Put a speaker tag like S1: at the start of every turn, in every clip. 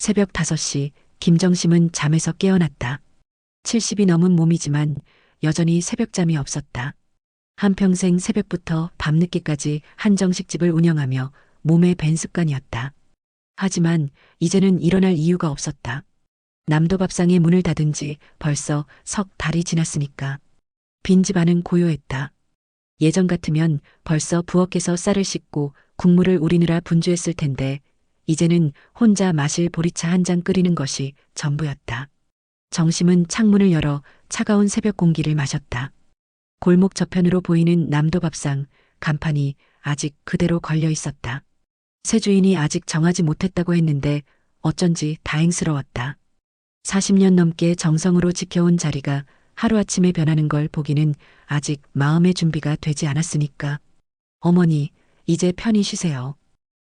S1: 새벽 5시 김정심은 잠에서 깨어났다. 70이 넘은 몸이지만 여전히 새벽잠이 없었다. 한평생 새벽부터 밤늦게까지 한정식집을 운영하며 몸에 밴 습관이었다. 하지만 이제는 일어날 이유가 없었다. 남도밥상의 문을 닫은 지 벌써 석 달이 지났으니까. 빈집 안은 고요했다. 예전 같으면 벌써 부엌에서 쌀을 씻고 국물을 우리느라 분주했을 텐데 이제는 혼자 마실 보리차 한 잔 끓이는 것이 전부였다. 정심은 창문을 열어 차가운 새벽 공기를 마셨다. 골목 저편으로 보이는 남도밥상 간판이 아직 그대로 걸려 있었다. 새 주인이 아직 정하지 못했다고 했는데 어쩐지 다행스러웠다. 40년 넘게 정성으로 지켜온 자리가 하루아침에 변하는 걸 보기는 아직 마음의 준비가 되지 않았으니까. 어머니, 이제 편히 쉬세요.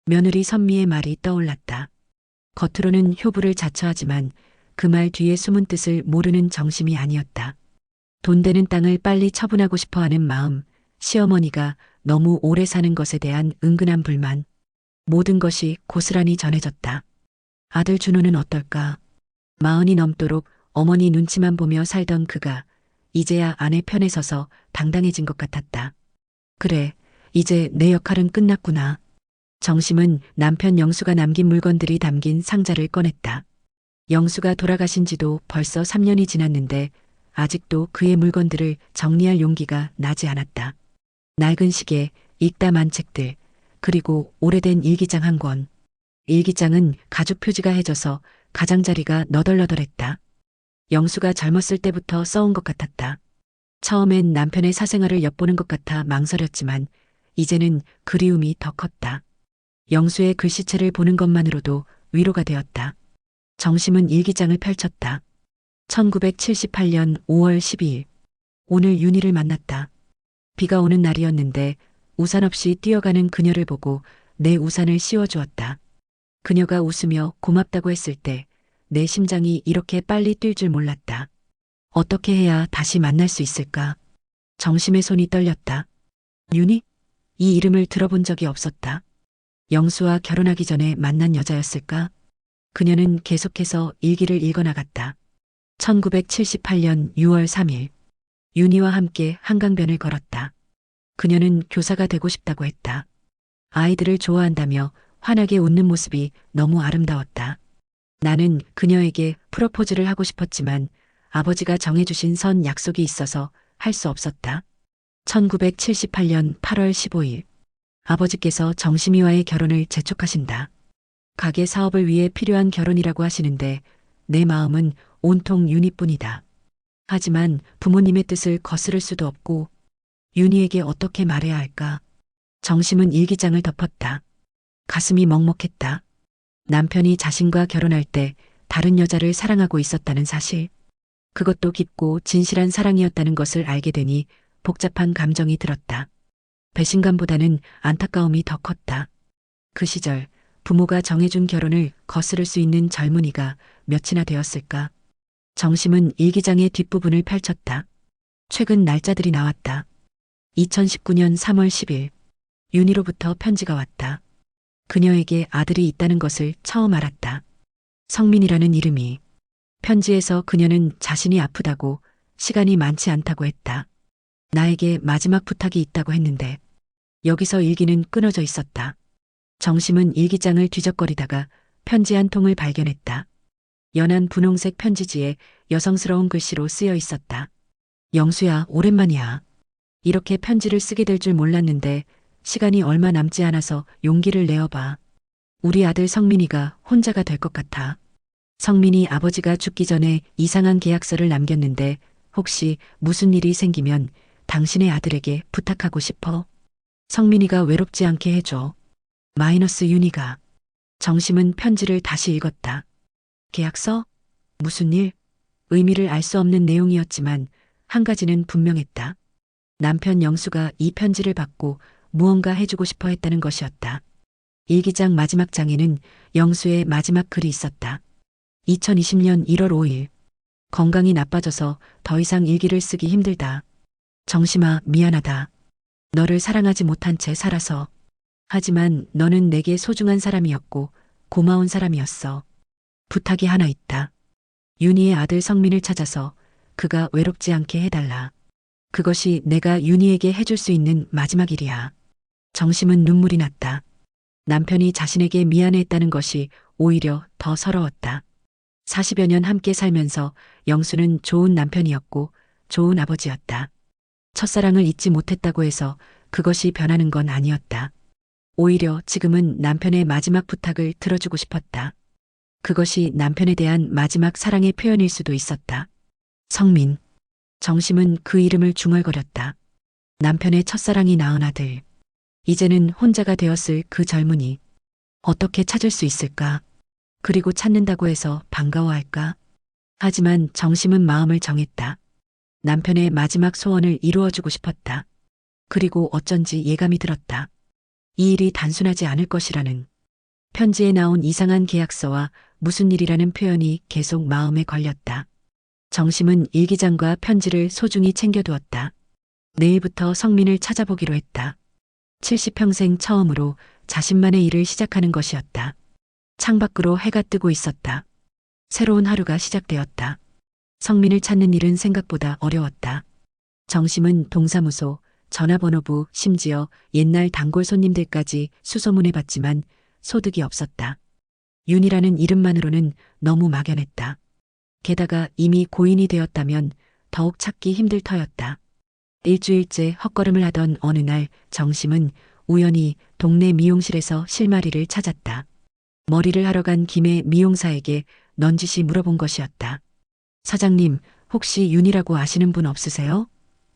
S1: 며느리 선미의 말이 떠올랐다. 겉으로는 효부를 자처하지만 그 말 뒤에 숨은 뜻을 모르는 정심이 아니었다. 돈 되는 땅을 빨리 처분하고 싶어 하는 마음, 시어머니가 너무 오래 사는 것에 대한 은근한 불만, 모든 것이 고스란히 전해졌다. 아들 준호는 어떨까? 40이 넘도록 어머니 눈치만 보며 살던 그가 이제야 아내 편에 서서 당당해진 것 같았다. 그래, 이제 내 역할은 끝났구나. 정심은 남편 영수가 남긴 물건들이 담긴 상자를 꺼냈다. 영수가 돌아가신 지도 벌써 3년이 지났는데 아직도 그의 물건들을 정리할 용기가 나지 않았다. 낡은 시계, 읽다 만 책들, 그리고 오래된 일기장 한 권. 일기장은 가죽 표지가 해져서 가장자리가 너덜너덜했다. 영수가 젊었을 때부터 써온 것 같았다. 처음엔 남편의 사생활을 엿보는 것 같아 망설였지만 이제는 그리움이 더 컸다. 영수의 글씨체를 보는 것만으로도 위로가 되었다. 정심은 일기장을 펼쳤다. 1978년 5월 12일. 오늘 윤희를 만났다. 비가 오는 날이었는데 우산 없이 뛰어가는 그녀를 보고 내 우산을 씌워주었다. 그녀가 웃으며 고맙다고 했을 때 내 심장이 이렇게 빨리 뛸 줄 몰랐다. 어떻게 해야 다시 만날 수 있을까? 정심의 손이 떨렸다. 윤희? 이 이름을 들어본 적이 없었다. 영수와 결혼하기 전에 만난 여자였을까? 그녀는 계속해서 일기를 읽어나갔다. 1978년 6월 3일. 윤희와 함께 한강변을 걸었다. 그녀는 교사가 되고 싶다고 했다. 아이들을 좋아한다며 환하게 웃는 모습이 너무 아름다웠다. 나는 그녀에게 프로포즈를 하고 싶었지만 아버지가 정해주신 선 약속이 있어서 할 수 없었다. 1978년 8월 15일. 아버지께서 정심이와의 결혼을 재촉하신다. 가게 사업을 위해 필요한 결혼이라고 하시는데 내 마음은 온통 윤희뿐이다. 하지만 부모님의 뜻을 거스를 수도 없고 윤희에게 어떻게 말해야 할까? 정심은 일기장을 덮었다. 가슴이 먹먹했다. 남편이 자신과 결혼할 때 다른 여자를 사랑하고 있었다는 사실. 그것도 깊고 진실한 사랑이었다는 것을 알게 되니 복잡한 감정이 들었다. 배신감보다는 안타까움이 더 컸다. 그 시절 부모가 정해준 결혼을 거스를 수 있는 젊은이가 몇이나 되었을까? 정심은 일기장의 뒷부분을 펼쳤다. 최근 날짜들이 나왔다. 2019년 3월 10일. 윤희로부터 편지가 왔다. 그녀에게 아들이 있다는 것을 처음 알았다. 성민이라는 이름이. 편지에서 그녀는 자신이 아프다고 시간이 많지 않다고 했다. 나에게 마지막 부탁이 있다고 했는데 여기서 일기는 끊어져 있었다. 정심은 일기장을 뒤적거리다가 편지 한 통을 발견했다. 연한 분홍색 편지지에 여성스러운 글씨로 쓰여 있었다. 영수야, 오랜만이야. 이렇게 편지를 쓰게 될 줄 몰랐는데 시간이 얼마 남지 않아서 용기를 내어봐. 우리 아들 성민이가 혼자가 될 것 같아. 성민이 아버지가 죽기 전에 이상한 계약서를 남겼는데 혹시 무슨 일이 생기면 당신의 아들에게 부탁하고 싶어. 성민이가 외롭지 않게 해줘. 마이너스 윤희가. 정심은 편지를 다시 읽었다. 계약서? 무슨 일? 의미를 알 수 없는 내용이었지만 한 가지는 분명했다. 남편 영수가 이 편지를 받고 무언가 해주고 싶어 했다는 것이었다. 일기장 마지막 장에는 영수의 마지막 글이 있었다. 2020년 1월 5일. 건강이 나빠져서 더 이상 일기를 쓰기 힘들다. 정심아, 미안하다. 너를 사랑하지 못한 채 살아서. 하지만 너는 내게 소중한 사람이었고 고마운 사람이었어. 부탁이 하나 있다. 윤희의 아들 성민을 찾아서 그가 외롭지 않게 해달라. 그것이 내가 윤희에게 해줄 수 있는 마지막 일이야. 정심은 눈물이 났다. 남편이 자신에게 미안해했다는 것이 오히려 더 서러웠다. 40여 년 함께 살면서 영수는 좋은 남편이었고 좋은 아버지였다. 첫사랑을 잊지 못했다고 해서 그것이 변하는 건 아니었다. 오히려 지금은 남편의 마지막 부탁을 들어주고 싶었다. 그것이 남편에 대한 마지막 사랑의 표현일 수도 있었다. 성민. 정심은 그 이름을 중얼거렸다. 남편의 첫사랑이 낳은 아들. 이제는 혼자가 되었을 그 젊은이. 어떻게 찾을 수 있을까? 그리고 찾는다고 해서 반가워할까? 하지만 정심은 마음을 정했다. 남편의 마지막 소원을 이루어주고 싶었다. 그리고 어쩐지 예감이 들었다. 이 일이 단순하지 않을 것이라는. 편지에 나온 이상한 계약서와 무슨 일이라는 표현이 계속 마음에 걸렸다. 정심은 일기장과 편지를 소중히 챙겨두었다. 내일부터 성민을 찾아보기로 했다. 70평생 처음으로 자신만의 일을 시작하는 것이었다. 창밖으로 해가 뜨고 있었다. 새로운 하루가 시작되었다. 성민을 찾는 일은 생각보다 어려웠다. 정심은 동사무소, 전화번호부, 심지어 옛날 단골 손님들까지 수소문해봤지만 소득이 없었다. 윤이라는 이름만으로는 너무 막연했다. 게다가 이미 고인이 되었다면 더욱 찾기 힘들 터였다. 일주일째 헛걸음을 하던 어느 날 정심은 우연히 동네 미용실에서 실마리를 찾았다. 머리를 하러 간 김에 미용사에게 넌지시 물어본 것이었다. 사장님, 혹시 윤이라고 아시는 분 없으세요?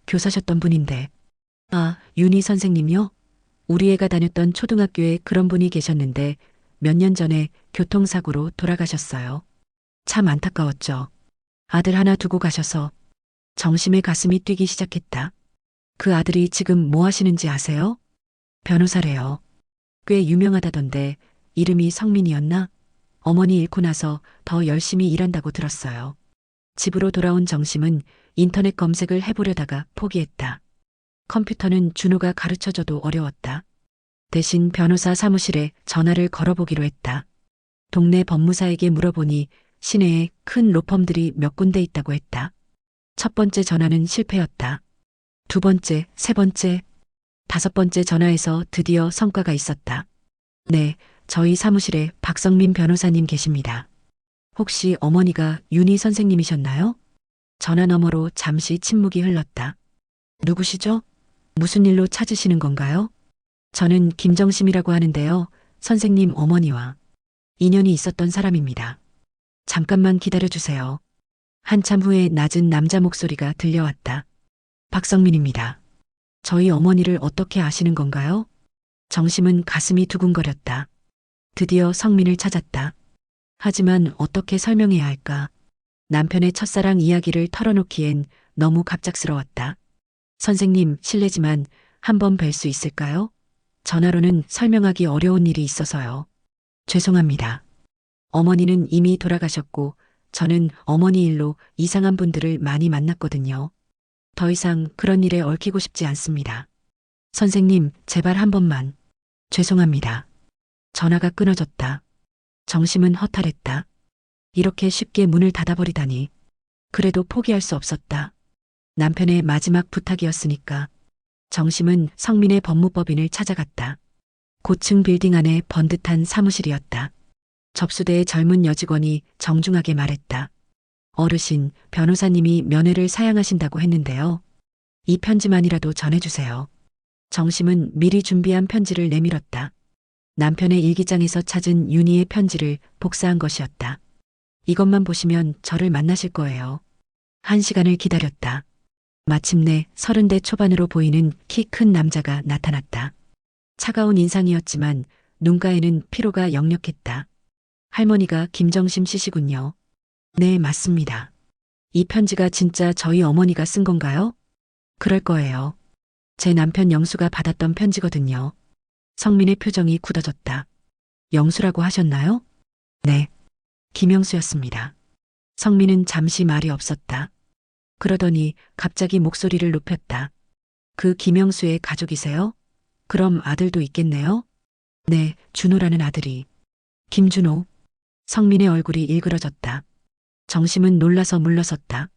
S1: 교사셨던 분인데. 아, 윤희 선생님요? 우리 애가 다녔던 초등학교에 그런 분이 계셨는데 몇 년 전에 교통사고로 돌아가셨어요. 참 안타까웠죠. 아들 하나 두고 가셔서. 정심의 가슴이 뛰기 시작했다. 그 아들이 지금 뭐 하시는지 아세요? 변호사래요. 꽤 유명하다던데 이름이 성민이었나? 어머니 잃고 나서 더 열심히 일한다고 들었어요. 집으로 돌아온 정심은 인터넷 검색을 해보려다가 포기했다. 컴퓨터는 준호가 가르쳐줘도 어려웠다. 대신 변호사 사무실에 전화를 걸어보기로 했다. 동네 법무사에게 물어보니 시내에 큰 로펌들이 몇 군데 있다고 했다. 첫 번째 전화는 실패였다. 두 번째, 세 번째, 다섯 번째 전화에서 드디어 성과가 있었다. 네, 저희 사무실에 박성민 변호사님 계십니다. 혹시 어머니가 윤희 선생님이셨나요? 전화 너머로 잠시 침묵이 흘렀다. 누구시죠? 무슨 일로 찾으시는 건가요? 저는 김정심이라고 하는데요. 선생님 어머니와 인연이 있었던 사람입니다. 잠깐만 기다려주세요. 한참 후에 낮은 남자 목소리가 들려왔다. 박성민입니다. 저희 어머니를 어떻게 아시는 건가요? 정심은 가슴이 두근거렸다. 드디어 성민을 찾았다. 하지만 어떻게 설명해야 할까? 남편의 첫사랑 이야기를 털어놓기엔 너무 갑작스러웠다. 선생님, 실례지만 한번 뵐 수 있을까요? 전화로는 설명하기 어려운 일이 있어서요. 죄송합니다. 어머니는 이미 돌아가셨고 저는 어머니 일로 이상한 분들을 많이 만났거든요. 더 이상 그런 일에 얽히고 싶지 않습니다. 선생님, 제발 한 번만. 죄송합니다. 전화가 끊어졌다. 정심은 허탈했다. 이렇게 쉽게 문을 닫아버리다니. 그래도 포기할 수 없었다. 남편의 마지막 부탁이었으니까. 정심은 성민의 법무법인을 찾아갔다. 고층 빌딩 안에 번듯한 사무실이었다. 접수대의 젊은 여직원이 정중하게 말했다. 어르신, 변호사님이 면회를 사양하신다고 했는데요. 이 편지만이라도 전해주세요. 정심은 미리 준비한 편지를 내밀었다. 남편의 일기장에서 찾은 윤희의 편지를 복사한 것이었다. 이것만 보시면 저를 만나실 거예요. 1시간을 기다렸다. 마침내 30대 초반으로 보이는 키 큰 남자가 나타났다. 차가운 인상이었지만 눈가에는 피로가 역력했다. 할머니가 김정심 씨시군요. 네, 맞습니다. 이 편지가 진짜 저희 어머니가 쓴 건가요? 그럴 거예요. 제 남편 영수가 받았던 편지거든요. 성민의 표정이 굳어졌다. 영수라고 하셨나요? 네. 김영수였습니다. 성민은 잠시 말이 없었다. 그러더니 갑자기 목소리를 높였다. 그 김영수의 가족이세요? 그럼 아들도 있겠네요? 네, 준호라는 아들이. 김준호. 성민의 얼굴이 일그러졌다. 정심은 놀라서 물러섰다.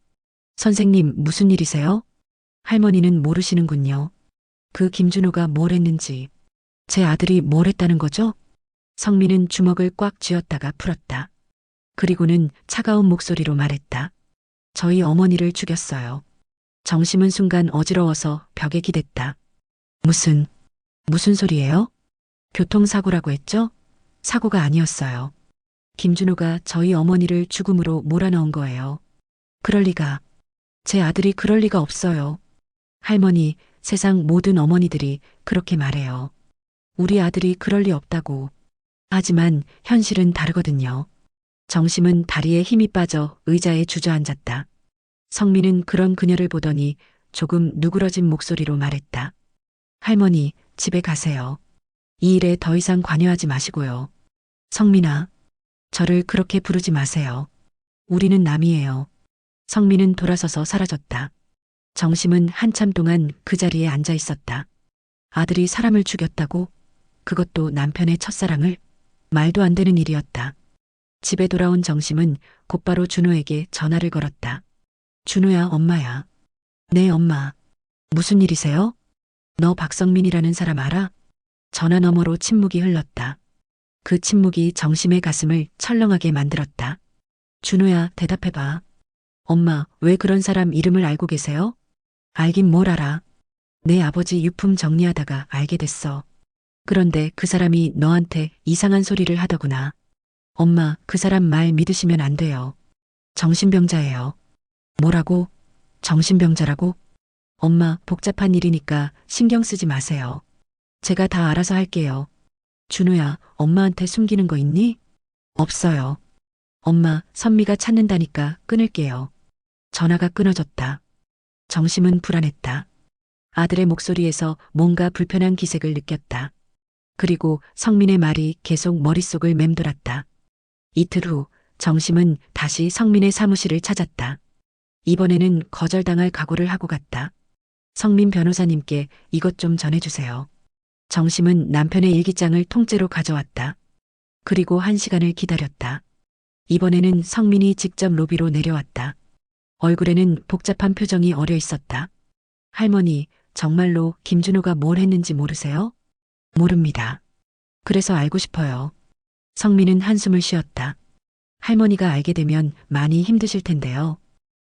S1: 선생님, 무슨 일이세요? 할머니는 모르시는군요. 그 김준호가 뭘 했는지. 제 아들이 뭘 했다는 거죠? 성민은 주먹을 꽉 쥐었다가 풀었다. 그리고는 차가운 목소리로 말했다. 저희 어머니를 죽였어요. 정심은 순간 어지러워서 벽에 기댔다. 무슨 소리예요? 교통사고라고 했죠? 사고가 아니었어요. 김준호가 저희 어머니를 죽음으로 몰아넣은 거예요. 그럴 리가. 제 아들이 그럴 리가 없어요. 할머니, 세상 모든 어머니들이 그렇게 말해요. 우리 아들이 그럴 리 없다고. 하지만 현실은 다르거든요. 정심은 다리에 힘이 빠져 의자에 주저앉았다. 성민은 그런 그녀를 보더니 조금 누그러진 목소리로 말했다. 할머니, 집에 가세요. 이 일에 더 이상 관여하지 마시고요. 성민아, 저를 그렇게 부르지 마세요. 우리는 남이에요. 성민은 돌아서서 사라졌다. 정심은 한참 동안 그 자리에 앉아 있었다. 아들이 사람을 죽였다고? 그것도 남편의 첫사랑을? 말도 안 되는 일이었다. 집에 돌아온 정심은 곧바로 준호에게 전화를 걸었다. 준호야, 엄마야. 네, 엄마. 무슨 일이세요? 너 박성민이라는 사람 알아? 전화 너머로 침묵이 흘렀다. 그 침묵이 정심의 가슴을 철렁하게 만들었다. 준호야, 대답해봐. 엄마, 왜 그런 사람 이름을 알고 계세요? 알긴 뭘 알아. 내 아버지 유품 정리하다가 알게 됐어. 그런데 그 사람이 너한테 이상한 소리를 하더구나. 엄마, 그 사람 말 믿으시면 안 돼요. 정신병자예요. 뭐라고? 정신병자라고? 엄마, 복잡한 일이니까 신경 쓰지 마세요. 제가 다 알아서 할게요. 준호야, 엄마한테 숨기는 거 있니? 없어요. 엄마, 선미가 찾는다니까 끊을게요. 전화가 끊어졌다. 정심은 불안했다. 아들의 목소리에서 뭔가 불편한 기색을 느꼈다. 그리고 성민의 말이 계속 머릿속을 맴돌았다. 이틀 후 정심은 다시 성민의 사무실을 찾았다. 이번에는 거절당할 각오를 하고 갔다. 성민 변호사님께 이것 좀 전해주세요. 정심은 남편의 일기장을 통째로 가져왔다. 그리고 1시간을 기다렸다. 이번에는 성민이 직접 로비로 내려왔다. 얼굴에는 복잡한 표정이 어려 있었다. 할머니, 정말로 김준호가 뭘 했는지 모르세요? 모릅니다. 그래서 알고 싶어요. 성민은 한숨을 쉬었다. 할머니가 알게 되면 많이 힘드실 텐데요.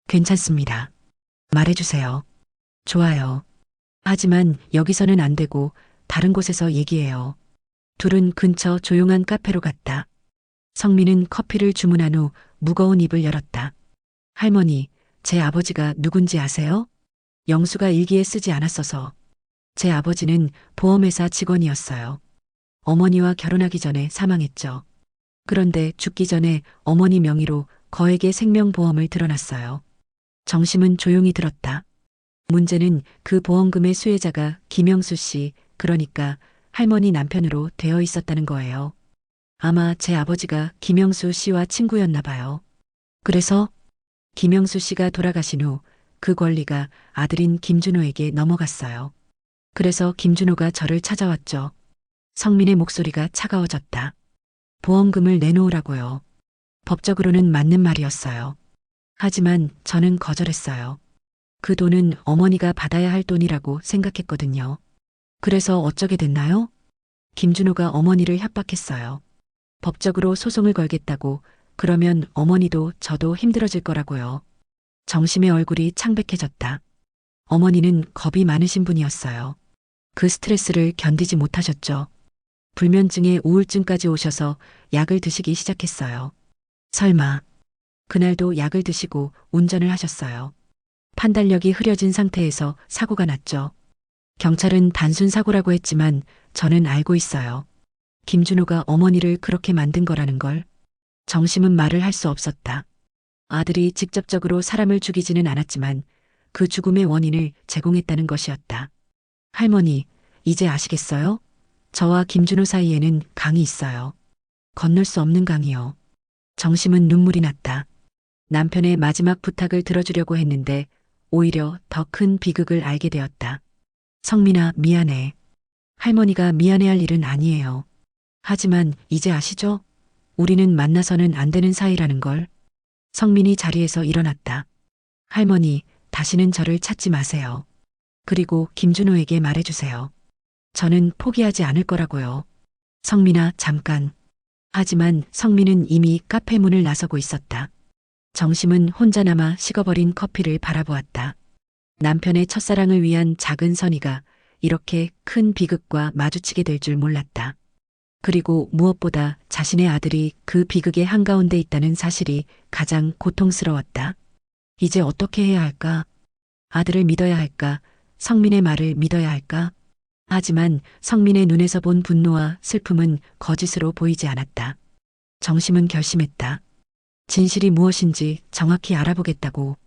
S1: 괜찮습니다. 말해주세요. 좋아요. 하지만 여기서는 안 되고 다른 곳에서 얘기해요. 둘은 근처 조용한 카페로 갔다. 성민은 커피를 주문한 후 무거운 입을 열었다. 할머니, 제 아버지가 누군지 아세요? 영수가 일기에 쓰지 않았어서. 제 아버지는 보험회사 직원이었어요. 어머니와 결혼하기 전에 사망했죠. 그런데 죽기 전에 어머니 명의로 거액의 생명보험을 들어놨어요. 정심은 조용히 들었다. 문제는 그 보험금의 수혜자가 김영수 씨, 그러니까 할머니 남편으로 되어 있었다는 거예요. 아마 제 아버지가 김영수 씨와 친구였나 봐요. 그래서 김영수 씨가 돌아가신 후 그 권리가 아들인 김준호에게 넘어갔어요. 그래서 김준호가 저를 찾아왔죠. 성민의 목소리가 차가워졌다. 보험금을 내놓으라고요. 법적으로는 맞는 말이었어요. 하지만 저는 거절했어요. 그 돈은 어머니가 받아야 할 돈이라고 생각했거든요. 그래서 어쩌게 됐나요? 김준호가 어머니를 협박했어요. 법적으로 소송을 걸겠다고. 그러면 어머니도 저도 힘들어질 거라고요. 정심의 얼굴이 창백해졌다. 어머니는 겁이 많으신 분이었어요. 그 스트레스를 견디지 못하셨죠. 불면증에 우울증까지 오셔서 약을 드시기 시작했어요. 설마 그날도 약을 드시고 운전을 하셨어요. 판단력이 흐려진 상태에서 사고가 났죠. 경찰은 단순 사고라고 했지만 저는 알고 있어요. 김준호가 어머니를 그렇게 만든 거라는 걸. 정심은 말을 할 수 없었다. 아들이 직접적으로 사람을 죽이지는 않았지만 그 죽음의 원인을 제공했다는 것이었다. 할머니, 이제 아시겠어요? 저와 김준호 사이에는 강이 있어요. 건널 수 없는 강이요. 정심은 눈물이 났다. 남편의 마지막 부탁을 들어주려고 했는데 오히려 더 큰 비극을 알게 되었다. 성민아, 미안해. 할머니가 미안해할 일은 아니에요. 하지만 이제 아시죠? 우리는 만나서는 안 되는 사이라는 걸. 성민이 자리에서 일어났다. 할머니, 다시는 저를 찾지 마세요. 그리고 김준호에게 말해주세요. 저는 포기하지 않을 거라고요. 성민아, 잠깐. 하지만 성민은 이미 카페 문을 나서고 있었다. 정심은 혼자 남아 식어버린 커피를 바라보았다. 남편의 첫사랑을 위한 작은 선의가 이렇게 큰 비극과 마주치게 될 줄 몰랐다. 그리고 무엇보다 자신의 아들이 그 비극의 한가운데 있다는 사실이 가장 고통스러웠다. 이제 어떻게 해야 할까? 아들을 믿어야 할까? 성민의 말을 믿어야 할까? 하지만 성민의 눈에서 본 분노와 슬픔은 거짓으로 보이지 않았다. 정심은 결심했다. 진실이 무엇인지 정확히 알아보겠다고.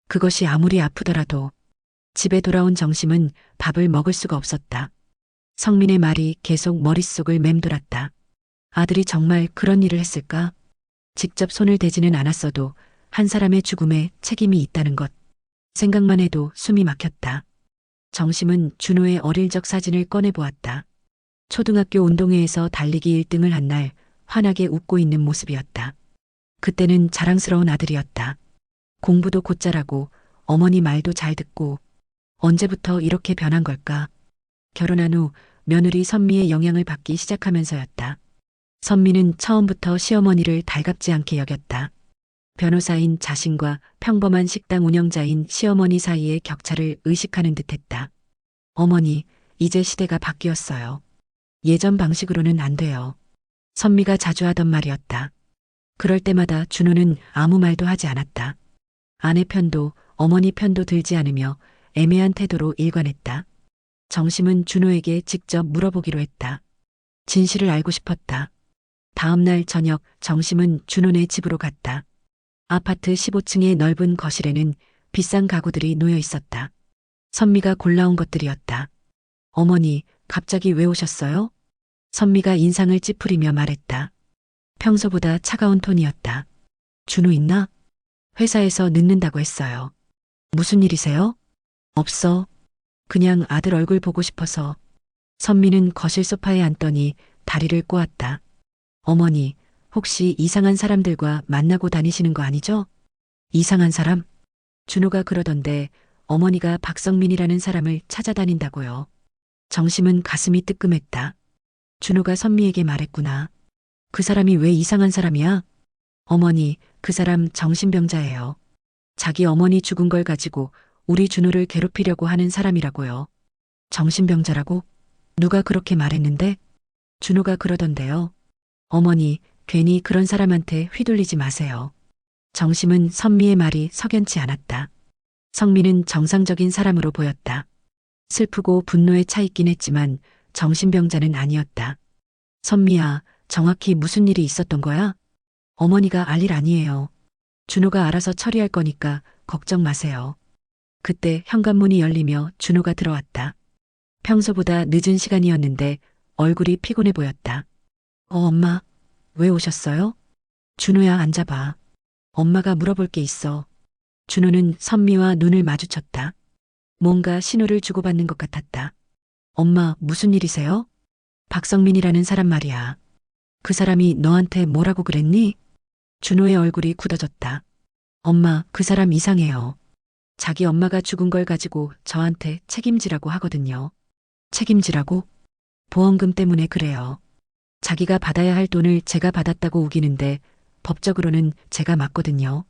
S1: 그것이 아무리 아프더라도. 집에 돌아온 정심은 밥을 먹을 수가 없었다. 성민의 말이 계속 머릿속을 맴돌았다. 아들이 정말 그런 일을 했을까? 직접 손을 대지는 않았어도 한 사람의 죽음에 책임이 있다는 것. 생각만 해도 숨이 막혔다. 정심은 준호의 어릴 적 사진을 꺼내보았다. 초등학교 운동회에서 달리기 1등을 한 날 환하게 웃고 있는 모습이었다. 그때는 자랑스러운 아들이었다. 공부도 곧잘하고 어머니 말도 잘 듣고. 언제부터 이렇게 변한 걸까? 결혼한 후 며느리 선미의 영향을 받기 시작하면서였다. 선미는 처음부터 시어머니를 달갑지 않게 여겼다. 변호사인 자신과 평범한 식당 운영자인 시어머니 사이의 격차를 의식하는 듯했다. 어머니, 이제 시대가 바뀌었어요. 예전 방식으로는 안 돼요. 선미가 자주 하던 말이었다. 그럴 때마다 준호는 아무 말도 하지 않았다. 아내 편도 어머니 편도 들지 않으며 애매한 태도로 일관했다. 정심은 준호에게 직접 물어보기로 했다. 진실을 알고 싶었다. 다음 날 저녁 정심은 준호네 집으로 갔다. 아파트 15층의 넓은 거실에는 비싼 가구들이 놓여 있었다. 선미가 골라온 것들이었다. 어머니, 갑자기 왜 오셨어요? 선미가 인상을 찌푸리며 말했다. 평소보다 차가운 톤이었다. 준호 있나? 회사에서 늦는다고 했어요. 무슨 일이세요? 없어. 그냥 아들 얼굴 보고 싶어서. 선미는 거실 소파에 앉더니 다리를 꼬았다. 어머니, 혹시 이상한 사람들과 만나고 다니시는 거 아니죠? 이상한 사람? 준호가 그러던데 어머니가 박성민이라는 사람을 찾아다닌다고요. 정심은 가슴이 뜨끔했다. 준호가 선미에게 말했구나. 그 사람이 왜 이상한 사람이야? 어머니, 그 사람 정신병자예요. 자기 어머니 죽은 걸 가지고 우리 준호를 괴롭히려고 하는 사람이라고요. 정신병자라고? 누가 그렇게 말했는데? 준호가 그러던데요. 어머니, 괜히 그런 사람한테 휘둘리지 마세요. 정심은 선미의 말이 석연치 않았다. 성미는 정상적인 사람으로 보였다. 슬프고 분노에 차 있긴 했지만 정신병자는 아니었다. 선미야, 정확히 무슨 일이 있었던 거야? 어머니가 알 일 아니에요. 준호가 알아서 처리할 거니까 걱정 마세요. 그때 현관문이 열리며 준호가 들어왔다. 평소보다 늦은 시간이었는데 얼굴이 피곤해 보였다. 엄마, 왜 오셨어요? 준호야, 앉아봐. 엄마가 물어볼 게 있어. 준호는 선미와 눈을 마주쳤다. 뭔가 신호를 주고받는 것 같았다. 엄마, 무슨 일이세요? 박성민이라는 사람 말이야. 그 사람이 너한테 뭐라고 그랬니? 준호의 얼굴이 굳어졌다. 엄마, 그 사람 이상해요. 자기 엄마가 죽은 걸 가지고 저한테 책임지라고 하거든요. 책임지라고? 보험금 때문에 그래요. 자기가 받아야 할 돈을 제가 받았다고 우기는데 법적으로는 제가 맞거든요.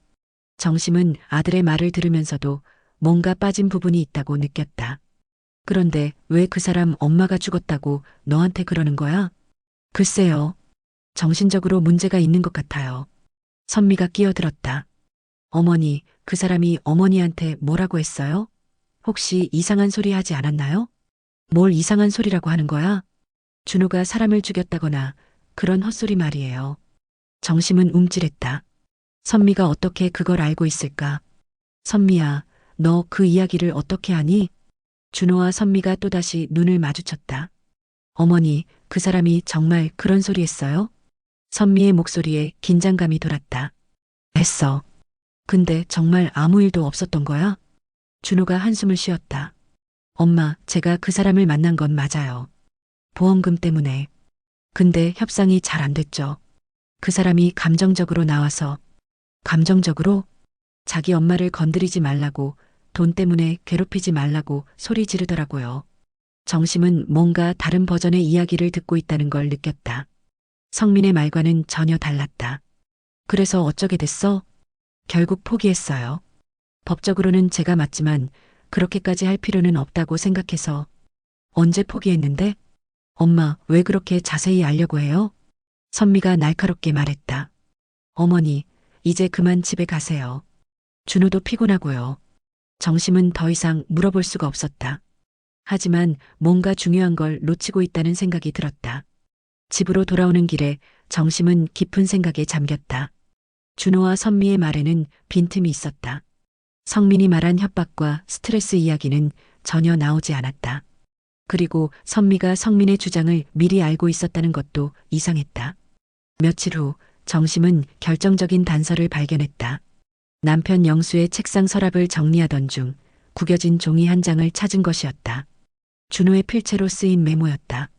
S1: 정심은 아들의 말을 들으면서도 뭔가 빠진 부분이 있다고 느꼈다. 그런데 왜 그 사람 엄마가 죽었다고 너한테 그러는 거야? 글쎄요. 정신적으로 문제가 있는 것 같아요. 선미가 끼어들었다. 어머니, 그 사람이 어머니한테 뭐라고 했어요? 혹시 이상한 소리 하지 않았나요? 뭘 이상한 소리라고 하는 거야? 준호가 사람을 죽였다거나 그런 헛소리 말이에요. 정심은 움찔했다. 선미가 어떻게 그걸 알고 있을까? 선미야, 너 그 이야기를 어떻게 하니? 준호와 선미가 또다시 눈을 마주쳤다. 어머니, 그 사람이 정말 그런 소리 했어요? 선미의 목소리에 긴장감이 돌았다. 했어. 근데 정말 아무 일도 없었던 거야? 준호가 한숨을 쉬었다. 엄마, 제가 그 사람을 만난 건 맞아요. 보험금 때문에. 근데 협상이 잘 안 됐죠. 그 사람이 감정적으로 나와서, 감정적으로 자기 엄마를 건드리지 말라고, 돈 때문에 괴롭히지 말라고 소리 지르더라고요. 정심은 뭔가 다른 버전의 이야기를 듣고 있다는 걸 느꼈다. 성민의 말과는 전혀 달랐다. 그래서 어쩌게 됐어? 결국 포기했어요. 법적으로는 제가 맞지만 그렇게까지 할 필요는 없다고 생각해서. 언제 포기했는데? 엄마, 왜 그렇게 자세히 알려고 해요? 선미가 날카롭게 말했다. 어머니, 이제 그만 집에 가세요. 준호도 피곤하고요. 정심은 더 이상 물어볼 수가 없었다. 하지만 뭔가 중요한 걸 놓치고 있다는 생각이 들었다. 집으로 돌아오는 길에 정심은 깊은 생각에 잠겼다. 준호와 선미의 말에는 빈틈이 있었다. 성민이 말한 협박과 스트레스 이야기는 전혀 나오지 않았다. 그리고 선미가 성민의 주장을 미리 알고 있었다는 것도 이상했다. 며칠 후 정심은 결정적인 단서를 발견했다. 남편 영수의 책상 서랍을 정리하던 중 구겨진 종이 한 장을 찾은 것이었다. 준호의 필체로 쓰인 메모였다.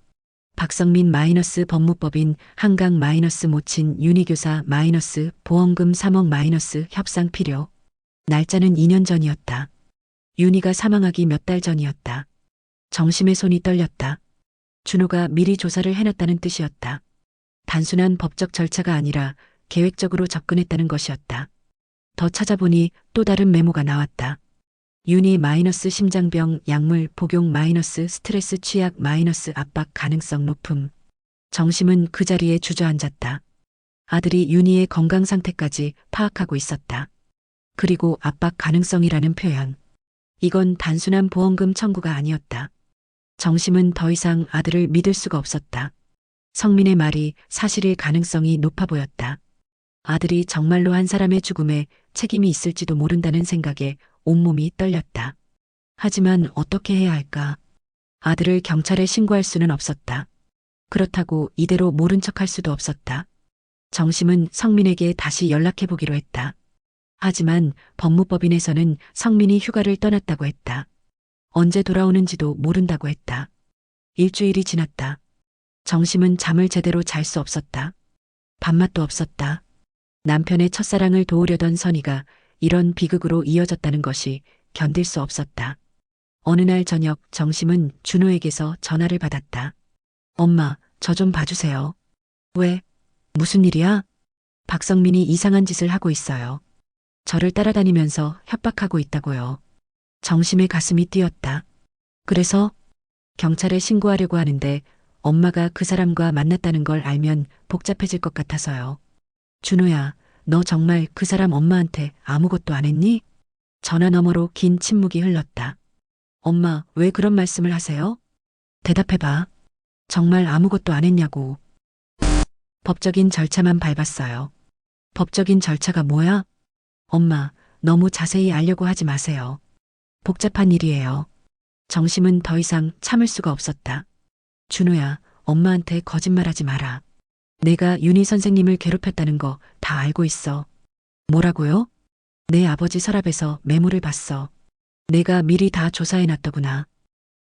S1: 박성민 마이너스 법무법인 한강 마이너스 모친 윤희교사 마이너스 보험금 3억 마이너스 협상 필요. 날짜는 2년 전이었다. 윤희가 사망하기 몇 달 전이었다. 정심의 손이 떨렸다. 준호가 미리 조사를 해놨다는 뜻이었다. 단순한 법적 절차가 아니라 계획적으로 접근했다는 것이었다. 더 찾아보니 또 다른 메모가 나왔다. 윤희 마이너스 심장병 약물 복용 마이너스 스트레스 취약 마이너스 압박 가능성 높음. 정심은 그 자리에 주저앉았다. 아들이 윤희의 건강 상태까지 파악하고 있었다. 그리고 압박 가능성이라는 표현. 이건 단순한 보험금 청구가 아니었다. 정심은 더 이상 아들을 믿을 수가 없었다. 성민의 말이 사실일 가능성이 높아 보였다. 아들이 정말로 한 사람의 죽음에 책임이 있을지도 모른다는 생각에 온몸이 떨렸다. 하지만 어떻게 해야 할까? 아들을 경찰에 신고할 수는 없었다. 그렇다고 이대로 모른 척할 수도 없었다. 정심은 성민에게 다시 연락해보기로 했다. 하지만 법무법인에서는 성민이 휴가를 떠났다고 했다. 언제 돌아오는지도 모른다고 했다. 일주일이 지났다. 정심은 잠을 제대로 잘 수 없었다. 밥맛도 없었다. 남편의 첫사랑을 도우려던 선희가 이런 비극으로 이어졌다는 것이 견딜 수 없었다. 어느 날 저녁 정심은 준호에게서 전화를 받았다. 엄마, 저 좀 봐주세요. 왜? 무슨 일이야? 박성민이 이상한 짓을 하고 있어요. 저를 따라다니면서 협박하고 있다고요. 정심의 가슴이 뛰었다. 그래서 경찰에 신고하려고 하는데 엄마가 그 사람과 만났다는 걸 알면 복잡해질 것 같아서요. 준호야, 너 정말 그 사람 엄마한테 아무것도 안 했니? 전화 너머로 긴 침묵이 흘렀다. 엄마, 왜 그런 말씀을 하세요? 대답해봐. 정말 아무것도 안 했냐고. 법적인 절차만 밟았어요. 법적인 절차가 뭐야? 엄마, 너무 자세히 알려고 하지 마세요. 복잡한 일이에요. 정심은 더 이상 참을 수가 없었다. 준호야, 엄마한테 거짓말하지 마라. 내가 윤희 선생님을 괴롭혔다는 거 다 알고 있어. 뭐라고요? 내 아버지 서랍에서 메모를 봤어. 내가 미리 다 조사해놨더구나.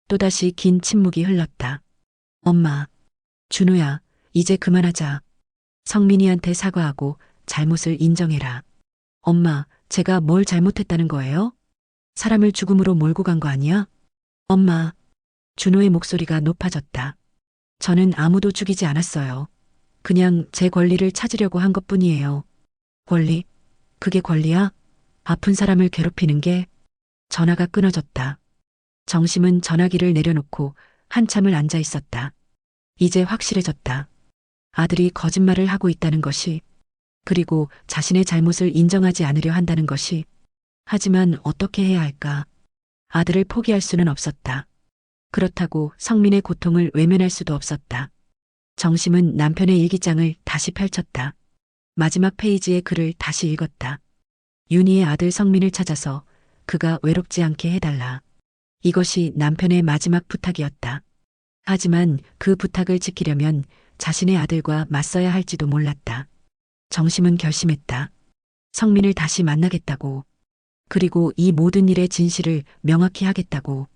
S1: 또다시 긴 침묵이 흘렀다. 엄마, 준호야, 이제 그만하자. 성민이한테 사과하고 잘못을 인정해라. 엄마, 제가 뭘 잘못했다는 거예요? 사람을 죽음으로 몰고 간 거 아니야? 엄마, 준호의 목소리가 높아졌다. 저는 아무도 죽이지 않았어요. 그냥 제 권리를 찾으려고 한 것뿐이에요. 권리? 그게 권리야? 아픈 사람을 괴롭히는 게? 전화가 끊어졌다. 정심은 전화기를 내려놓고 한참을 앉아 있었다. 이제 확실해졌다. 아들이 거짓말을 하고 있다는 것이, 그리고 자신의 잘못을 인정하지 않으려 한다는 것이. 하지만 어떻게 해야 할까? 아들을 포기할 수는 없었다. 그렇다고 성민의 고통을 외면할 수도 없었다. 정심은 남편의 일기장을 다시 펼쳤다. 마지막 페이지의 글을 다시 읽었다. 윤희의 아들 성민을 찾아서 그가 외롭지 않게 해달라. 이것이 남편의 마지막 부탁이었다. 하지만 그 부탁을 지키려면 자신의 아들과 맞서야 할지도 몰랐다. 정심은 결심했다. 성민을 다시 만나겠다고. 그리고 이 모든 일의 진실을 명확히 하겠다고.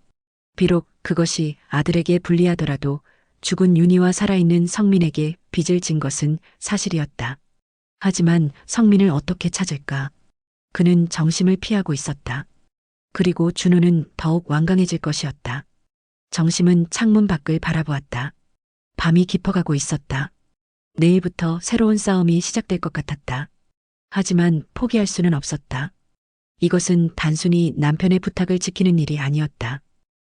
S1: 비록 그것이 아들에게 불리하더라도 죽은 윤희와 살아있는 성민에게 빚을 진 것은 사실이었다. 하지만 성민을 어떻게 찾을까? 그는 정심을 피하고 있었다. 그리고 준호는 더욱 완강해질 것이었다. 정심은 창문 밖을 바라보았다. 밤이 깊어가고 있었다. 내일부터 새로운 싸움이 시작될 것 같았다. 하지만 포기할 수는 없었다. 이것은 단순히 남편의 부탁을 지키는 일이 아니었다.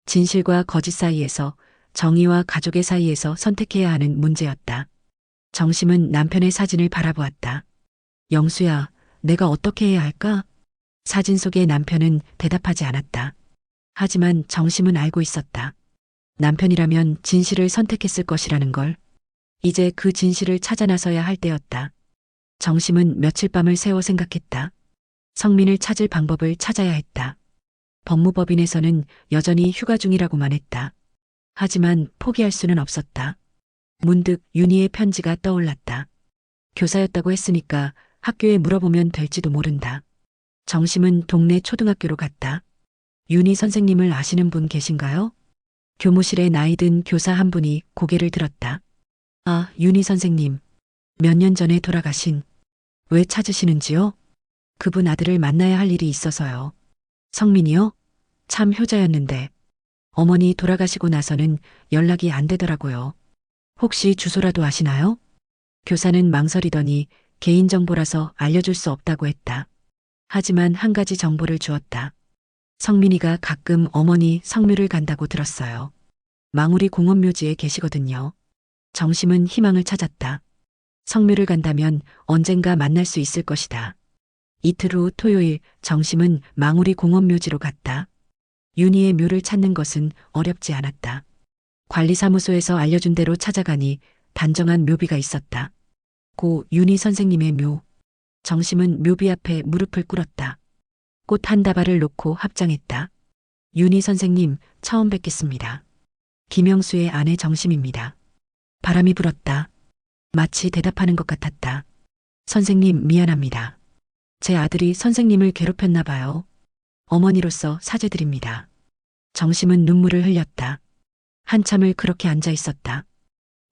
S1: 진실과 거짓 사이에서, 정의와 가족의 사이에서 선택해야 하는 문제였다. 정심은 남편의 사진을 바라보았다. 영수야, 내가 어떻게 해야 할까? 사진 속의 남편은 대답하지 않았다. 하지만 정심은 알고 있었다. 남편이라면 진실을 선택했을 것이라는 걸. 이제 그 진실을 찾아 나서야 할 때였다. 정심은 며칠 밤을 새워 생각했다. 성민을 찾을 방법을 찾아야 했다. 법무법인에서는 여전히 휴가 중이라고만 했다. 하지만 포기할 수는 없었다. 문득 윤희의 편지가 떠올랐다. 교사였다고 했으니까 학교에 물어보면 될지도 모른다. 정심은 동네 초등학교로 갔다. 윤희 선생님을 아시는 분 계신가요? 교무실에 나이 든 교사 한 분이 고개를 들었다. 아, 윤희 선생님. 몇 년 전에 돌아가신. 왜 찾으시는지요? 그분 아들을 만나야 할 일이 있어서요. 성민이요? 참 효자였는데. 어머니 돌아가시고 나서는 연락이 안 되더라고요. 혹시 주소라도 아시나요? 교사는 망설이더니 개인정보라서 알려줄 수 없다고 했다. 하지만 한 가지 정보를 주었다. 성민이가 가끔 어머니 성묘를 간다고 들었어요. 망우리 공원묘지에 계시거든요. 정심은 희망을 찾았다. 성묘를 간다면 언젠가 만날 수 있을 것이다. 이틀 후 토요일 정심은 망우리 공원묘지로 갔다. 윤희의 묘를 찾는 것은 어렵지 않았다. 관리사무소에서 알려준 대로 찾아가니 단정한 묘비가 있었다. 고 윤희 선생님의 묘. 정심은 묘비 앞에 무릎을 꿇었다. 꽃 한 다발을 놓고 합장했다. 윤희 선생님, 처음 뵙겠습니다. 김영수의 아내 정심입니다. 바람이 불었다. 마치 대답하는 것 같았다. 선생님, 미안합니다. 제 아들이 선생님을 괴롭혔나 봐요. 어머니로서 사죄드립니다. 정심은 눈물을 흘렸다. 한참을 그렇게 앉아 있었다.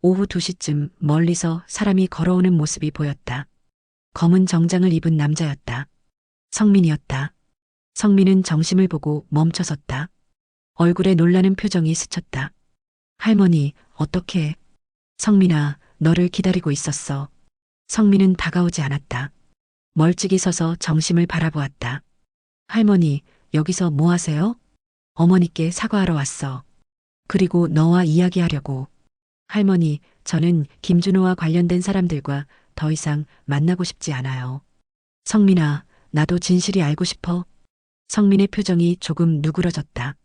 S1: 오후 2시쯤 멀리서 사람이 걸어오는 모습이 보였다. 검은 정장을 입은 남자였다. 성민이었다. 성민은 정심을 보고 멈춰섰다. 얼굴에 놀라는 표정이 스쳤다. 할머니, 어떻게? 성민아, 너를 기다리고 있었어. 성민은 다가오지 않았다. 멀찍이 서서 정심을 바라보았다. 할머니, 여기서 뭐 하세요? 어머니께 사과하러 왔어. 그리고 너와 이야기하려고. 할머니, 저는 김준호와 관련된 사람들과 더 이상 만나고 싶지 않아요. 성민아, 나도 진실이 알고 싶어. 성민의 표정이 조금 누그러졌다.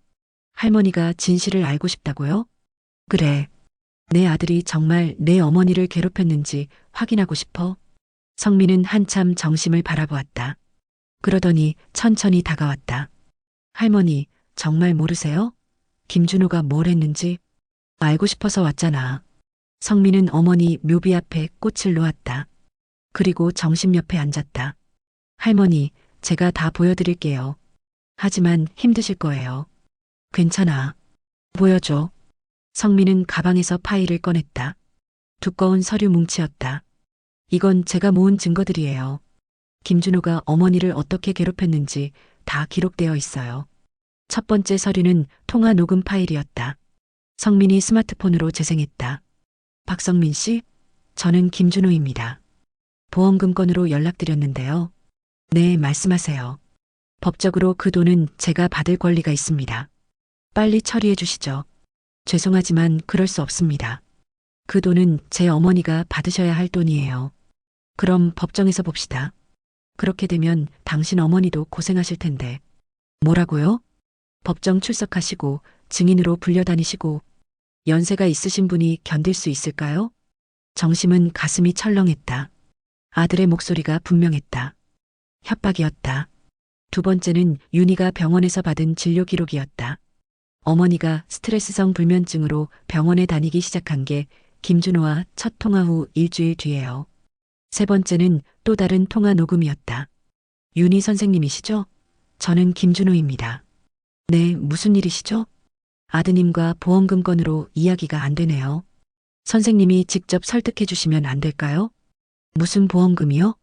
S1: 할머니가 진실을 알고 싶다고요? 그래. 내 아들이 정말 내 어머니를 괴롭혔는지 확인하고 싶어. 성민은 한참 정심을 바라보았다. 그러더니 천천히 다가왔다. 할머니, 정말 모르세요? 김준호가 뭘 했는지? 알고 싶어서 왔잖아. 성민은 어머니 묘비 앞에 꽃을 놓았다. 그리고 정심 옆에 앉았다. 할머니, 제가 다 보여드릴게요. 하지만 힘드실 거예요. 괜찮아. 보여줘. 성민은 가방에서 파일을 꺼냈다. 두꺼운 서류 뭉치였다. 이건 제가 모은 증거들이에요. 김준호가 어머니를 어떻게 괴롭혔는지 다 기록되어 있어요. 첫 번째 서류는 통화 녹음 파일이었다. 성민이 스마트폰으로 재생했다. 박성민 씨, 저는 김준호입니다. 보험금 건으로 연락드렸는데요. 네, 말씀하세요. 법적으로 그 돈은 제가 받을 권리가 있습니다. 빨리 처리해 주시죠. 죄송하지만 그럴 수 없습니다. 그 돈은 제 어머니가 받으셔야 할 돈이에요. 그럼 법정에서 봅시다. 그렇게 되면 당신 어머니도 고생하실 텐데. 뭐라고요? 법정 출석하시고 증인으로 불려다니시고 연세가 있으신 분이 견딜 수 있을까요? 정심은 가슴이 철렁했다. 아들의 목소리가 분명했다. 협박이었다. 두 번째는 윤희가 병원에서 받은 진료 기록이었다. 어머니가 스트레스성 불면증으로 병원에 다니기 시작한 게 김준호와 첫 통화 후 일주일 뒤에요. 세 번째는 또 다른 통화 녹음이었다. 윤희 선생님이시죠? 저는 김준호입니다. 네, 무슨 일이시죠? 아드님과 보험금 건으로 이야기가 안 되네요. 선생님이 직접 설득해 주시면 안 될까요? 무슨 보험금이요?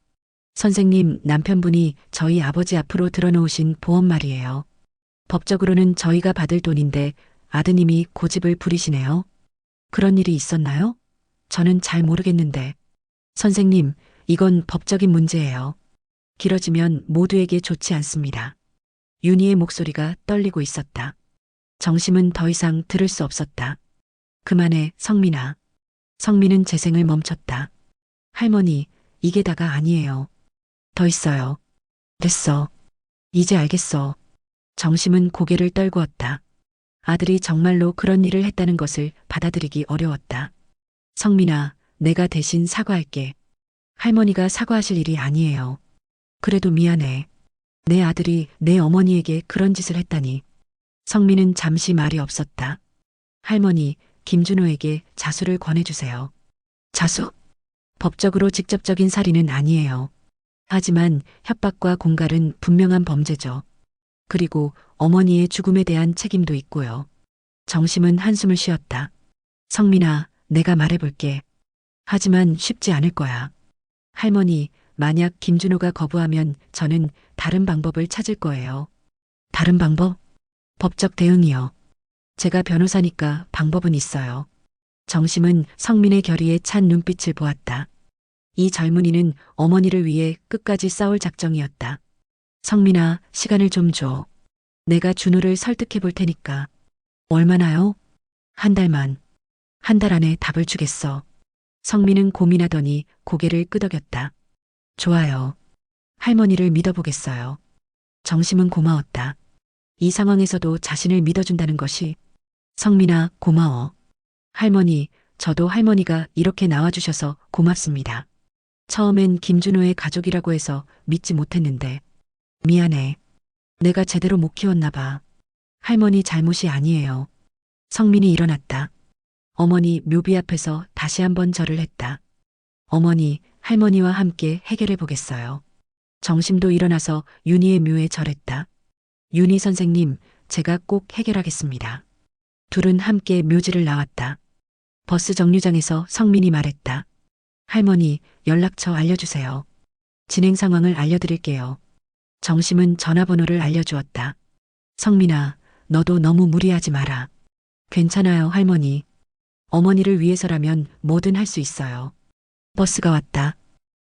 S1: 선생님, 남편분이 저희 아버지 앞으로 들어놓으신 보험 말이에요. 법적으로는 저희가 받을 돈인데 아드님이 고집을 부리시네요. 그런 일이 있었나요? 저는 잘 모르겠는데. 선생님, 이건 법적인 문제예요. 길어지면 모두에게 좋지 않습니다. 윤희의 목소리가 떨리고 있었다. 정심은 더 이상 들을 수 없었다. 그만해, 성민아. 성민은 재생을 멈췄다. 할머니, 이게 다가 아니에요. 더 있어요. 됐어. 이제 알겠어. 정심은 고개를 떨구었다. 아들이 정말로 그런 일을 했다는 것을 받아들이기 어려웠다. 성민아, 내가 대신 사과할게. 할머니가 사과하실 일이 아니에요. 그래도 미안해. 내 아들이 내 어머니에게 그런 짓을 했다니. 성민은 잠시 말이 없었다. 할머니, 김준호에게 자수를 권해주세요. 자수? 법적으로 직접적인 살인은 아니에요. 하지만 협박과 공갈은 분명한 범죄죠. 그리고 어머니의 죽음에 대한 책임도 있고요. 정심은 한숨을 쉬었다. 성민아, 내가 말해볼게. 하지만 쉽지 않을 거야. 할머니, 만약 김준호가 거부하면 저는 다른 방법을 찾을 거예요. 다른 방법? 법적 대응이요. 제가 변호사니까 방법은 있어요. 정심은 성민의 결의에 찬 눈빛을 보았다. 이 젊은이는 어머니를 위해 끝까지 싸울 작정이었다. 성민아, 시간을 좀 줘. 내가 준호를 설득해 볼 테니까. 얼마나요? 한 달만. 한 달 안에 답을 주겠어. 성민은 고민하더니 고개를 끄덕였다. 좋아요. 할머니를 믿어보겠어요. 정심은 고마웠다. 이 상황에서도 자신을 믿어준다는 것이. 성민아, 고마워. 할머니, 저도 할머니가 이렇게 나와주셔서 고맙습니다. 처음엔 김준호의 가족이라고 해서 믿지 못했는데. 미안해. 내가 제대로 못 키웠나 봐. 할머니 잘못이 아니에요. 성민이 일어났다. 어머니 묘비 앞에서 다시 한번 절을 했다. 어머니, 할머니와 함께 해결해 보겠어요. 정심도 일어나서 윤희의 묘에 절했다. 윤희 선생님, 제가 꼭 해결하겠습니다. 둘은 함께 묘지를 나왔다. 버스 정류장에서 성민이 말했다. 할머니, 연락처 알려주세요. 진행 상황을 알려드릴게요. 정심은 전화번호를 알려주었다. 성민아, 너도 너무 무리하지 마라. 괜찮아요, 할머니. 어머니를 위해서라면 뭐든 할 수 있어요. 버스가 왔다.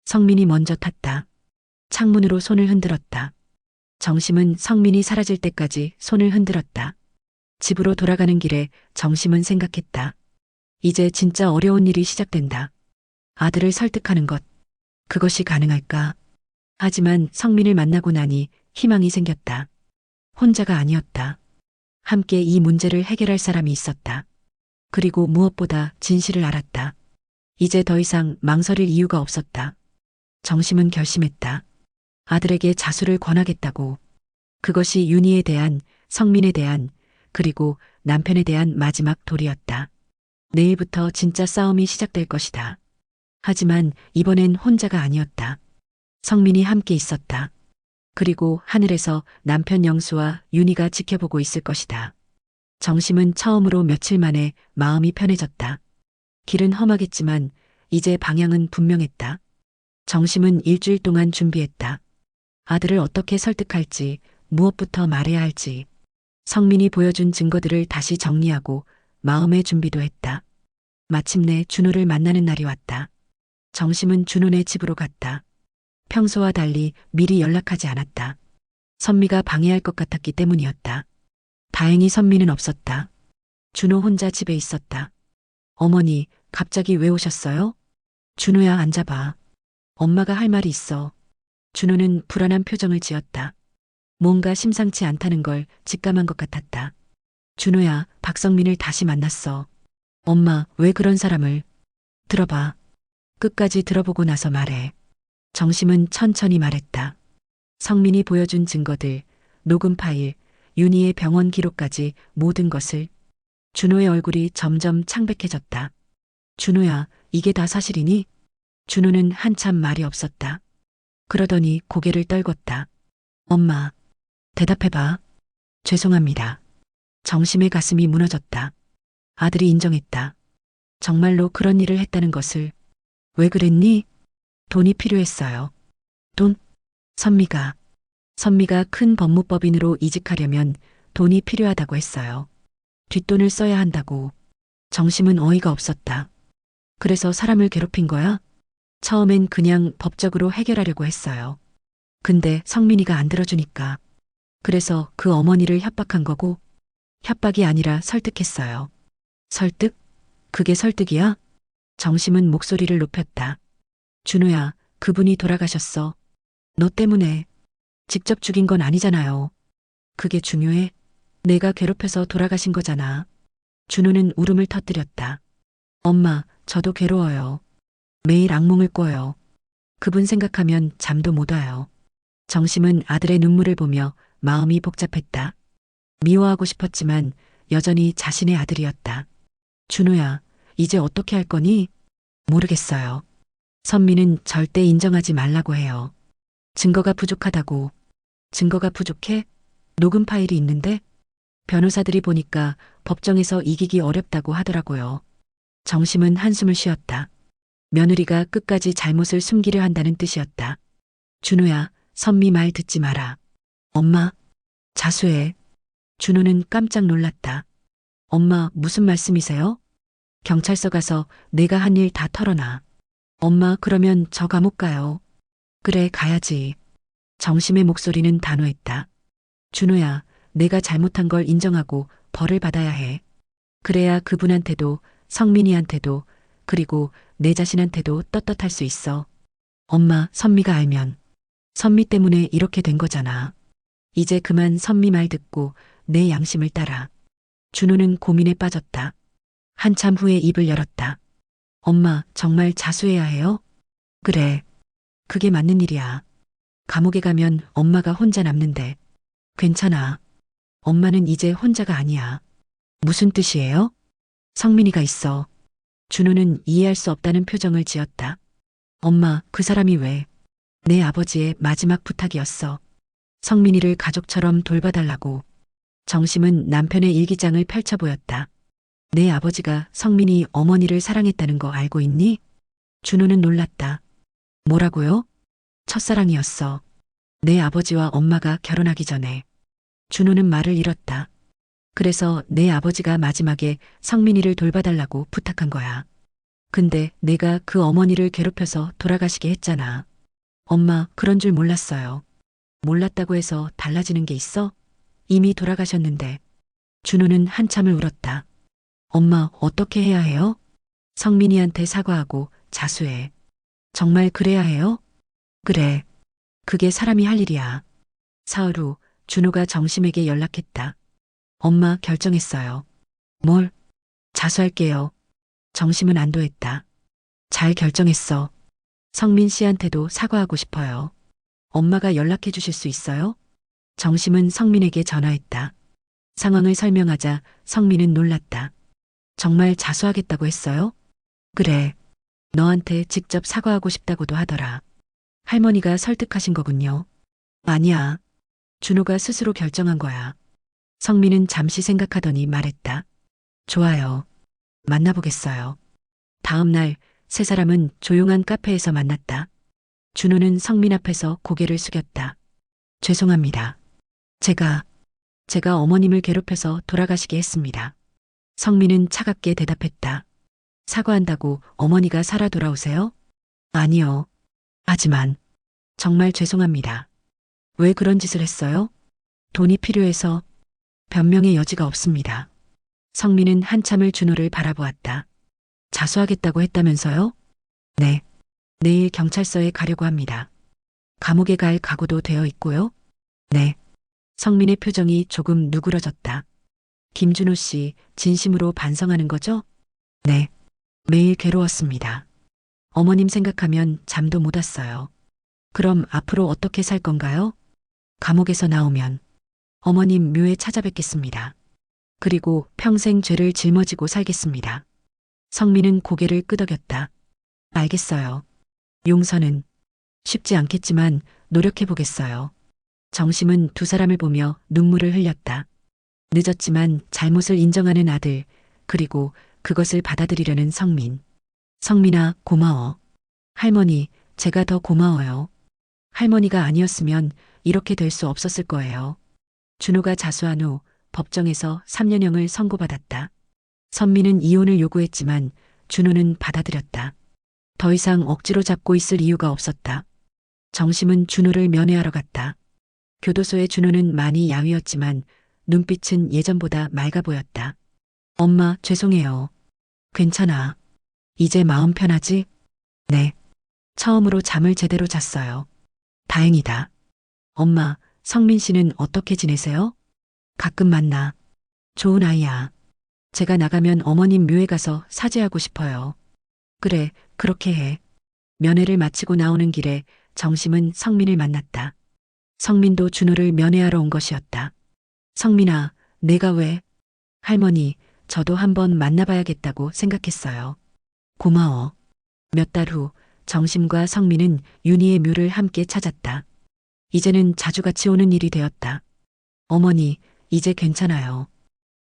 S1: 성민이 먼저 탔다. 창문으로 손을 흔들었다. 정심은 성민이 사라질 때까지 손을 흔들었다. 집으로 돌아가는 길에 정심은 생각했다. 이제 진짜 어려운 일이 시작된다. 아들을 설득하는 것. 그것이 가능할까? 하지만 성민을 만나고 나니 희망이 생겼다. 혼자가 아니었다. 함께 이 문제를 해결할 사람이 있었다. 그리고 무엇보다 진실을 알았다. 이제 더 이상 망설일 이유가 없었다. 정심은 결심했다. 아들에게 자수를 권하겠다고. 그것이 윤희에 대한, 성민에 대한, 그리고 남편에 대한 마지막 돌이었다. 내일부터 진짜 싸움이 시작될 것이다. 하지만 이번엔 혼자가 아니었다. 성민이 함께 있었다. 그리고 하늘에서 남편 영수와 윤희가 지켜보고 있을 것이다. 정심은 처음으로 며칠 만에 마음이 편해졌다. 길은 험하겠지만 이제 방향은 분명했다. 정심은 일주일 동안 준비했다. 아들을 어떻게 설득할지, 무엇부터 말해야 할지. 성민이 보여준 증거들을 다시 정리하고 마음의 준비도 했다. 마침내 준호를 만나는 날이 왔다. 정심은 준호네 집으로 갔다. 평소와 달리 미리 연락하지 않았다. 선미가 방해할 것 같았기 때문이었다. 다행히 선미는 없었다. 준호 혼자 집에 있었다. 어머니, 갑자기 왜 오셨어요? 준호야, 앉아봐. 엄마가 할 말이 있어. 준호는 불안한 표정을 지었다. 뭔가 심상치 않다는 걸 직감한 것 같았다. 준호야, 박성민을 다시 만났어. 엄마, 왜 그런 사람을? 들어봐. 끝까지 들어보고 나서 말해. 정심은 천천히 말했다. 성민이 보여준 증거들, 녹음 파일, 윤희의 병원 기록까지 모든 것을. 준호의 얼굴이 점점 창백해졌다. 준호야, 이게 다 사실이니? 준호는 한참 말이 없었다. 그러더니 고개를 떨궜다. 엄마, 대답해봐. 죄송합니다. 정심의 가슴이 무너졌다. 아들이 인정했다. 정말로 그런 일을 했다는 것을. 왜 그랬니? 돈이 필요했어요. 돈? 선미가. 선미가 큰 법무법인으로 이직하려면 돈이 필요하다고 했어요. 뒷돈을 써야 한다고. 정심은 어이가 없었다. 그래서 사람을 괴롭힌 거야? 처음엔 그냥 법적으로 해결하려고 했어요. 근데 성민이가 안 들어주니까. 그래서 그 어머니를 협박한 거고, 협박이 아니라 설득했어요. 설득? 그게 설득이야? 정심은 목소리를 높였다. 준호야, 그분이 돌아가셨어. 너 때문에. 직접 죽인 건 아니잖아요. 그게 중요해? 내가 괴롭혀서 돌아가신 거잖아. 준호는 울음을 터뜨렸다. 엄마, 저도 괴로워요. 매일 악몽을 꿔요. 그분 생각하면 잠도 못 와요. 정심은 아들의 눈물을 보며 마음이 복잡했다. 미워하고 싶었지만 여전히 자신의 아들이었다. 준호야, 이제 어떻게 할 거니? 모르겠어요. 선미는 절대 인정하지 말라고 해요. 증거가 부족하다고. 증거가 부족해? 녹음 파일이 있는데? 변호사들이 보니까 법정에서 이기기 어렵다고 하더라고요. 정심은 한숨을 쉬었다. 며느리가 끝까지 잘못을 숨기려 한다는 뜻이었다. 준호야, 선미 말 듣지 마라. 엄마, 자수해. 준호는 깜짝 놀랐다. 엄마, 무슨 말씀이세요? 경찰서 가서 내가 한 일 다 털어놔. 엄마, 그러면 저 감옥 가요. 그래, 가야지. 정심의 목소리는 단호했다. 준호야, 내가 잘못한 걸 인정하고 벌을 받아야 해. 그래야 그분한테도, 성민이한테도, 그리고 내 자신한테도 떳떳할 수 있어. 엄마, 선미가 알면. 선미 때문에 이렇게 된 거잖아. 이제 그만 선미 말 듣고 내 양심을 따라. 준호는 고민에 빠졌다. 한참 후에 입을 열었다. 엄마, 정말 자수해야 해요? 그래. 그게 맞는 일이야. 감옥에 가면 엄마가 혼자 남는데. 괜찮아. 엄마는 이제 혼자가 아니야. 무슨 뜻이에요? 성민이가 있어. 준호는 이해할 수 없다는 표정을 지었다. 엄마, 그 사람이 왜? 내 아버지의 마지막 부탁이었어. 성민이를 가족처럼 돌봐달라고. 정심은 남편의 일기장을 펼쳐 보였다. 내 아버지가 성민이 어머니를 사랑했다는 거 알고 있니? 준호는 놀랐다. 뭐라고요? 첫사랑이었어. 내 아버지와 엄마가 결혼하기 전에. 준호는 말을 잃었다. 그래서 내 아버지가 마지막에 성민이를 돌봐달라고 부탁한 거야. 근데 내가 그 어머니를 괴롭혀서 돌아가시게 했잖아. 엄마, 그런 줄 몰랐어요. 몰랐다고 해서 달라지는 게 있어? 이미 돌아가셨는데. 준호는 한참을 울었다. 엄마, 어떻게 해야 해요? 성민이한테 사과하고 자수해. 정말 그래야 해요? 그래. 그게 사람이 할 일이야. 사흘 후 준호가 정심에게 연락했다. 엄마, 결정했어요. 뭘? 자수할게요. 정심은 안도했다. 잘 결정했어. 성민 씨한테도 사과하고 싶어요. 엄마가 연락해 주실 수 있어요? 정심은 성민에게 전화했다. 상황을 설명하자 성민은 놀랐다. 정말 자수하겠다고 했어요? 그래. 너한테 직접 사과하고 싶다고도 하더라. 할머니가 설득하신 거군요. 아니야. 준호가 스스로 결정한 거야. 성민은 잠시 생각하더니 말했다. 좋아요. 만나보겠어요. 다음 날 세 사람은 조용한 카페에서 만났다. 준호는 성민 앞에서 고개를 숙였다. 죄송합니다. 제가 어머님을 괴롭혀서 돌아가시게 했습니다. 성민은 차갑게 대답했다. 사과한다고 어머니가 살아 돌아오세요? 아니요. 하지만 정말 죄송합니다. 왜 그런 짓을 했어요? 돈이 필요해서. 변명의 여지가 없습니다. 성민은 한참을 준호를 바라보았다. 자수하겠다고 했다면서요? 네. 내일 경찰서에 가려고 합니다. 감옥에 갈 각오도 되어 있고요. 네. 성민의 표정이 조금 누그러졌다. 김준호 씨, 진심으로 반성하는 거죠? 네. 매일 괴로웠습니다. 어머님 생각하면 잠도 못 왔어요. 그럼 앞으로 어떻게 살 건가요? 감옥에서 나오면 어머님 묘에 찾아뵙겠습니다. 그리고 평생 죄를 짊어지고 살겠습니다. 성민은 고개를 끄덕였다. 알겠어요. 용서는 쉽지 않겠지만 노력해 보겠어요. 정심은 두 사람을 보며 눈물을 흘렸다. 늦었지만 잘못을 인정하는 아들, 그리고 그것을 받아들이려는 성민. 성민아, 고마워. 할머니, 제가 더 고마워요. 할머니가 아니었으면 이렇게 될 수 없었을 거예요. 준호가 자수한 후 법정에서 3년형을 선고받았다. 선미는 이혼을 요구했지만 준호는 받아들였다. 더 이상 억지로 잡고 있을 이유가 없었다. 정심은 준호를 면회하러 갔다. 교도소의 준호는 많이 야위었지만 눈빛은 예전보다 맑아 보였다. 엄마, 죄송해요. 괜찮아. 이제 마음 편하지? 네. 처음으로 잠을 제대로 잤어요. 다행이다. 엄마, 성민 씨는 어떻게 지내세요? 가끔 만나. 좋은 아이야. 제가 나가면 어머님 묘에 가서 사죄하고 싶어요. 그래, 그렇게 해. 면회를 마치고 나오는 길에 정심은 성민을 만났다. 성민도 준호를 면회하러 온 것이었다. 성민아, 내가 왜? 할머니, 저도 한번 만나봐야겠다고 생각했어요. 고마워. 몇 달 후 정심과 성민은 윤희의 묘를 함께 찾았다. 이제는 자주 같이 오는 일이 되었다. 어머니, 이제 괜찮아요.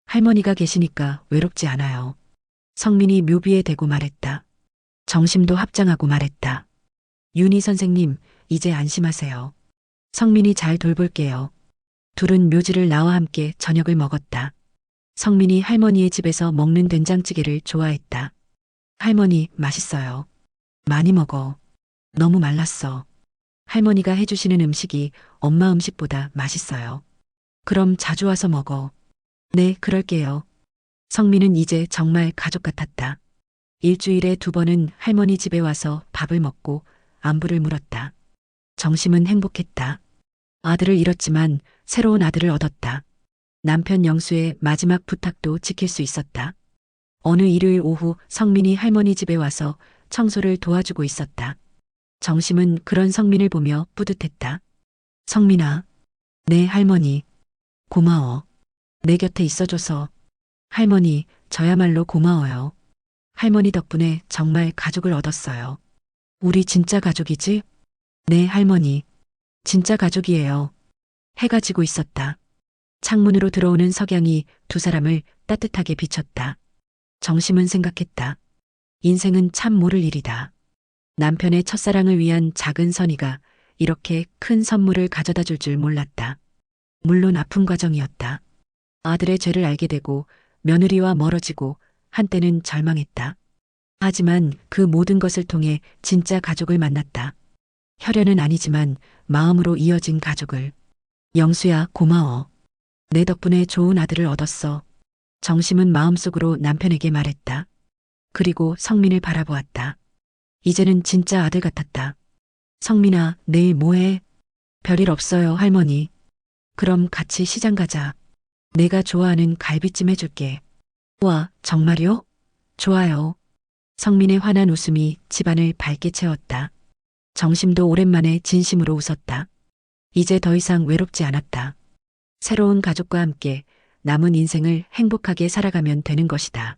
S1: 할머니가 계시니까 외롭지 않아요. 성민이 묘비에 대고 말했다. 정심도 합장하고 말했다. 윤희 선생님, 이제 안심하세요. 성민이 잘 돌볼게요. 둘은 묘지를 나와 함께 저녁을 먹었다. 성민이 할머니의 집에서 먹는 된장찌개를 좋아했다. 할머니, 맛있어요. 많이 먹어. 너무 말랐어. 할머니가 해주시는 음식이 엄마 음식보다 맛있어요. 그럼 자주 와서 먹어. 네, 그럴게요. 성민은 이제 정말 가족 같았다. 일주일에 2번은 할머니 집에 와서 밥을 먹고 안부를 물었다. 정심은 행복했다. 아들을 잃었지만 새로운 아들을 얻었다. 남편 영수의 마지막 부탁도 지킬 수 있었다. 어느 일요일 오후 성민이 할머니 집에 와서 청소를 도와주고 있었다. 정심은 그런 성민을 보며 뿌듯했다. 성민아, 네 할머니. 고마워. 내 곁에 있어줘서. 할머니, 저야말로 고마워요. 할머니 덕분에 정말 가족을 얻었어요. 우리 진짜 가족이지? 네 할머니. 진짜 가족이에요. 해가 지고 있었다. 창문으로 들어오는 석양이 두 사람을 따뜻하게 비췄다. 정심은 생각했다. 인생은 참 모를 일이다. 남편의 첫사랑을 위한 작은 선의가 이렇게 큰 선물을 가져다 줄 줄 몰랐다. 물론 아픈 과정이었다. 아들의 죄를 알게 되고 며느리와 멀어지고 한때는 절망했다. 하지만 그 모든 것을 통해 진짜 가족을 만났다. 혈연은 아니지만 마음으로 이어진 가족을. 영수야, 고마워. 내 덕분에 좋은 아들을 얻었어. 정심은 마음속으로 남편에게 말했다. 그리고 성민을 바라보았다. 이제는 진짜 아들 같았다. 성민아, 내일 뭐해? 별일 없어요, 할머니. 그럼 같이 시장 가자. 내가 좋아하는 갈비찜 해줄게. 와, 정말요? 좋아요. 성민의 환한 웃음이 집안을 밝게 채웠다. 정심도 오랜만에 진심으로 웃었다. 이제 더 이상 외롭지 않았다. 새로운 가족과 함께 남은 인생을 행복하게 살아가면 되는 것이다.